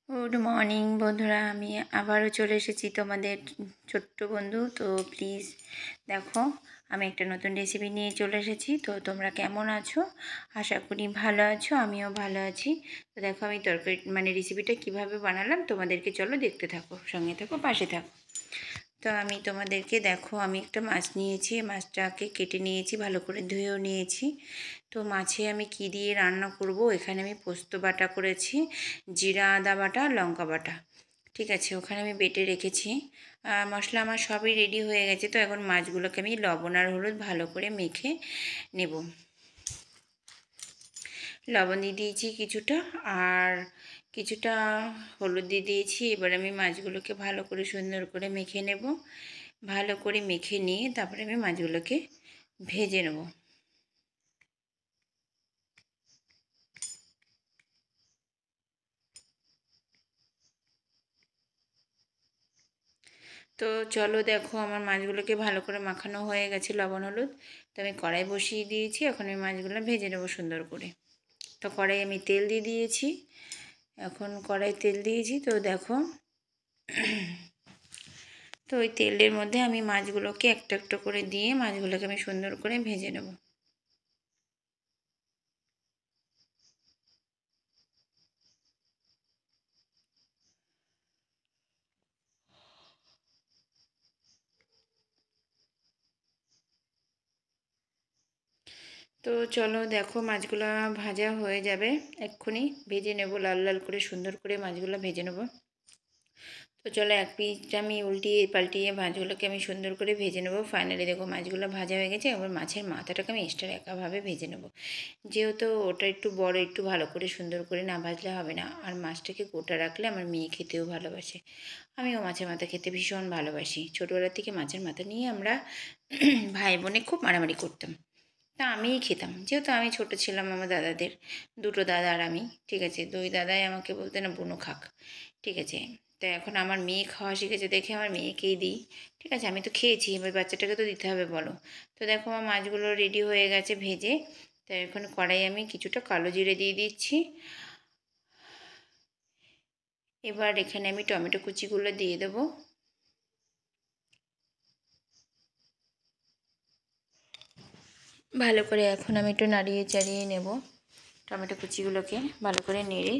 Good morning বন্ধুরা, আমি আবারও চলে এসেছি তোমাদের ছোট্ট বন্ধু। তো প্লিজ দেখো, আমি একটা নতুন রেসিপি নিয়ে চলে এসেছি। তো তোমরা কেমন আছো? আশা করি ভালো আছো, আমিও ভালো আছি। তো দেখো, আমি তরকারি রেসিপিটা কিভাবে বানালাম তোমাদেরকে চলো দেখতে থাকো, সঙ্গে থাকো, পাশে থাকো। তো আমি তোমাদেরকে দেখো, আমি একটা মাছ নিয়েছি, মাছটাকে কেটে নিয়েছি, ভালো করে ধুয়েও নিয়েছি। তো মাছে আমি কি দিয়ে রান্না করব, এখানে আমি পোস্ত বাটা করেছি, জিরা আদা বাটা, লঙ্কা বাটা, ঠিক আছে, ওখানে আমি বেটে রেখেছি। মশলা আমার সবই রেডি হয়ে গেছে। তো এখন মাছগুলোকে আমি লবণ আর হলুদ ভালো করে মেখে নেব। লবণ দিয়ে দিয়েছি কিছুটা, আর কিছুটা হলুদ দিয়ে দিয়েছি। এবার আমি মাছগুলোকে ভালো করে সুন্দর করে মেখে নেব। ভালো করে মেখে নিয়ে তারপরে আমি মাছগুলোকে ভেজে নেব। তো চলো দেখো, আমার মাছগুলোকে ভালো করে মাখানো হয়ে গেছে লবণ হলুদ। তো আমি কড়াই বসিয়ে দিয়েছি, এখন আমি মাছগুলো ভেজে নেব সুন্দর করে। তো কড়াই আমি তেল দিয়ে দিয়েছি, এখন কড়াই তেল দিয়েছি। তো দেখো, তো ওই তেলের মধ্যে আমি মাছগুলোকে একটা একটা করে দিয়ে মাছগুলোকে আমি সুন্দর করে ভেজে নেব। তো চলো দেখো, মাছগুলো ভাজা হয়ে যাবে এক্ষুনি, ভেজে নেব লাল লাল করে, সুন্দর করে মাছগুলো ভেজে নেব। তো চলো, এক পিসটা আমি উল্টিয়ে পাল্টিয়ে মাছগুলোকে আমি সুন্দর করে ভেজে নেব। ফাইনালি দেখো, মাছগুলো ভাজা হয়ে গেছে। এবার মাছের মাথাটাকে আমি এক্সট্রা একাভাবে ভেজে নেব, যেহেতু ওটা একটু বড়, একটু ভালো করে সুন্দর করে না ভাজলে হবে না। আর মাছটাকে গোটা রাখলে আমার মেয়ে খেতেও ভালোবাসে, আমিও মাছের মাথা খেতে ভীষণ ভালোবাসি। ছোটোবেলা থেকে মাছের মাথা নিয়ে আমরা ভাই বোনে খুব মারামারি করতাম। তা আমিই খেতাম, যেহেতু আমি ছোট ছিলাম। আমার দাদাদের দুটো দাদা আর আমি, ঠিক আছে, দুই দাদাই আমাকে বলতে না বুনো খাক, ঠিক আছে। তা এখন আমার মেয়ে খাওয়া শিখেছে দেখে আমার মেয়েকেই দিই, ঠিক আছে। আমি তো খেয়েছি, এবার বাচ্চাটাকে তো দিতে হবে বলো। তো দেখো, আমার মাছগুলো রেডি হয়ে গেছে ভেজে। তো এখন কড়াই আমি কিছুটা কালো জিরে দিয়ে দিচ্ছি। এবার এখানে আমি টমেটো কুচিগুলো দিয়ে দেবো। ভালো করে এখন আমি একটু নাড়িয়ে চাড়িয়ে নেব টমেটো কুচিগুলোকে, ভালো করে নেড়ে।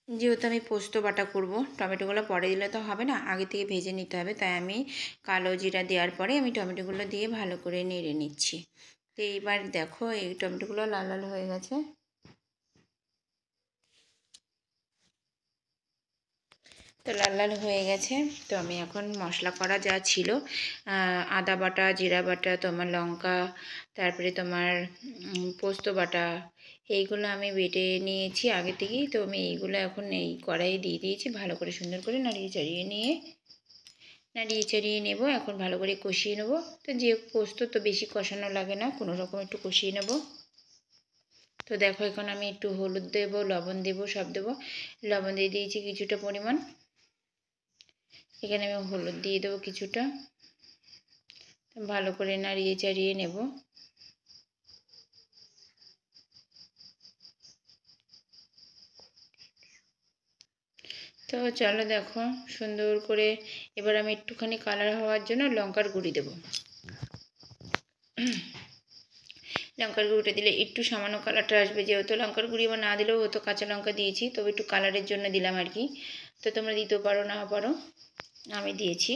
যেহেতু আমি পোস্ত বাটা করব, টমেটোগুলো পরে দিলে তো হবে না, আগে থেকে ভেজে নিতে হবে। তাই আমি কালো জিরা দেওয়ার পরে আমি টমেটোগুলো দিয়ে ভালো করে নেড়ে নিচ্ছি। তো এইবার দেখো, এই টমেটোগুলো লাল লাল হয়ে গেছে। তো লাল লাল হয়ে গেছে। তো আমি এখন মশলা করা যা ছিল, আদা বাটা, জিরা বাটা, তোমার লঙ্কা, তারপরে তোমার পোস্ত বাটা, এইগুলো আমি বেটে নিয়েছি আগে থেকেই। তো আমি এইগুলো এখন এই কড়াইয়ে দিয়ে দিয়েছি, ভালো করে সুন্দর করে নাড়িয়ে চাড়িয়ে নেব। এখন ভালো করে কষিয়ে নেব। তো যে পোস্ত তো বেশি কষানো লাগে না, কোনো রকম একটু কষিয়ে নেব। তো দেখো, এখন আমি একটু হলুদ দেবো, লবণ দেবো, সব দেবো। লবণ দিয়ে দিয়েছি কিছুটা পরিমাণ, এখানে আমি হলুদ দিয়ে দেবো কিছুটা। ভালো করে নাড়িয়ে চাড়িয়ে নেব। তো চলো দেখো, সুন্দর করে এবার আমি একটুখানি কালার হওয়ার জন্য লঙ্কার গুঁড়ি দেবো। লঙ্কার গুঁড়োটা দিলে একটু সামান্য কালারটা আসবে, যেহেতু লঙ্কার গুঁড়ি বা না দিলেও হতো, কাঁচা লঙ্কা দিয়েছি, তবে একটু কালারের জন্য দিলাম আর কি। তো তোমরা দিতেও পারো, না পারো, আমি দিয়েছি।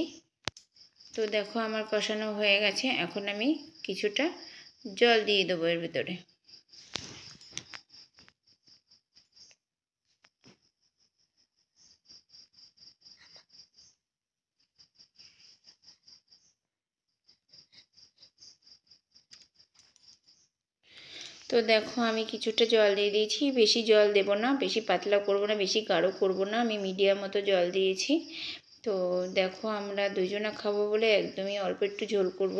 তো দেখো, আমার কষানো হয়ে গেছে। এখন আমি কিছুটা জল দিয়ে দেবো এর ভেতরে। তো দেখো, আমি কিছুটা জল দিয়ে দিয়েছি, বেশি জল দেব না, বেশি পাতলা করব না, বেশি গাঢ় করব না, আমি মিডিয়াম মতো জল দিয়েছি। তো দেখো, আমরা দুজনা খাবো বলে একদমই অল্প একটু ঝোল করব,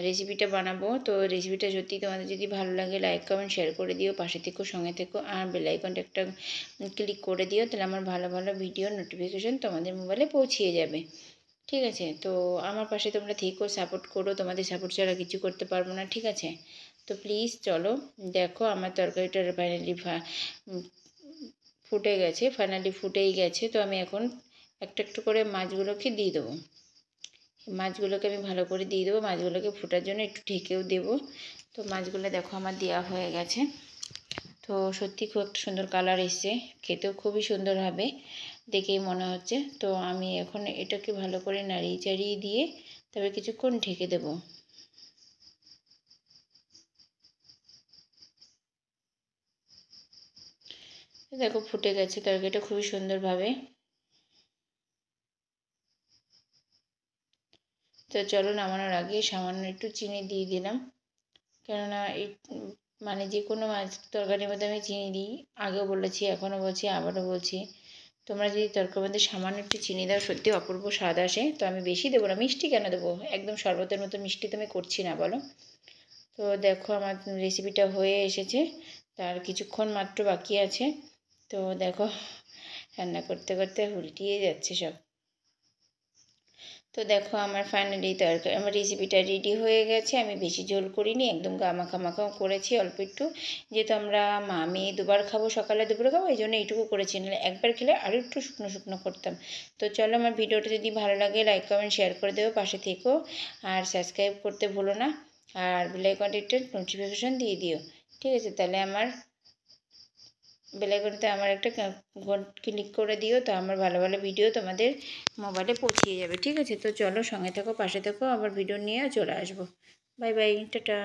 রেসিপিটা বানাবো। তো রেসিপিটা সত্যি তোমাদের যদি ভালো লাগে, লাইক কমেন্ট শেয়ার করে দিও, পাশে থেকো, সঙ্গে থেকো, আর বেল আইকনটা একটা ক্লিক করে দিও, তাহলে আমার ভালো ভালো ভিডিও নোটিফিকেশন তোমাদের মোবাইলে পৌঁছিয়ে যাবে, ঠিক আছে। তো আমার পাশে তোমরা থেকো, সাপোর্ট করো, তোমাদের সাপোর্ট ছাড়া কিছু করতে পারবো না, ঠিক আছে। তো প্লিজ চলো দেখো আমার তরকারিটা ফাইনালি ফুটে গেছে, ফাইনালি ফুটেই গেছে। তো আমি এখন একটু একটু করে মাছগুলোকে দিয়ে দেবো। মাছগুলোকে আমি ভালো করে দিয়ে দেবো, মাছগুলোকে ফোটার জন্য একটু ঢেকেও দেবো। তো মাছগুলো দেখো আমার দেওয়া হয়ে গেছে। তো সত্যি খুব একটা সুন্দর কালার এসছে, খেতেও খুবই সুন্দর হবে দেখেই মনে হচ্ছে। তো আমি এখন এটাকে ভালো করে নাড়িয়ে চাড়িয়ে দিয়ে তবে কিছুক্ষণ ঢেকে দেবো। দেখো ফুটে গেছে তরকারিটা খুবই সুন্দরভাবে। তো চলো নামানোর আগে সামান্য একটু চিনি দিয়ে দিলাম, কেননা এই মানে যে কোনো মাছ তরকারির মধ্যে আমি চিনি দিই, আগেও বলেছি এখনও বলছি আবারও বলছি। তোমরা যদি তরকারির মধ্যে সামান্য একটু চিনি দাও সত্যি অপূর্ব স্বাদ আসে। তো আমি বেশি দেবো না, মিষ্টি কেন দেবো, একদম শরবতের মতো মিষ্টি তো আমি করছি না বলো। তো দেখো আমার রেসিপিটা হয়ে এসেছে, তার কিছুক্ষণ মাত্র বাকি আছে। তো দেখো রান্না করতে করতে উল্টিয়ে যাচ্ছে সব। তো দেখো আমার ফাইনালি তরকারি আমার রেসিপিটা রেডি হয়ে গেছে। আমি বেশি ঝোল করিনি, একদম মাখা মাখাও করেছি অল্প একটু, যেহেতু আমরা মা মেয়ে দুবার খাবো, সকালে দুপুরে খাবো, এই জন্য এইটুকু করেছি, নাহলে একবার খেলে আরও একটু শুকনো শুকনো করতাম। তো চলো আমার ভিডিওটা যদি ভালো লাগে লাইক কমেন্ট শেয়ার করে দেবো, পাশে থেকো, আর সাবস্ক্রাইব করতে ভুলো না, আর বেল আইকনটা নোটিফিকেশন দিয়ে দিও। ঠিক আছে, তাহলে আমার বেল আইকনতে আমার একটা ক্লিক করে দিও, তো আমার ভালো ভালো ভিডিও তোমাদের মোবাইলে পৌঁছিয়ে যাবে। ঠিক আছে, তো চলো সঙ্গে থেকো, পাশে থেকো, আবার ভিডিও নিয়ে চলে আসবো। Bye bye, tata.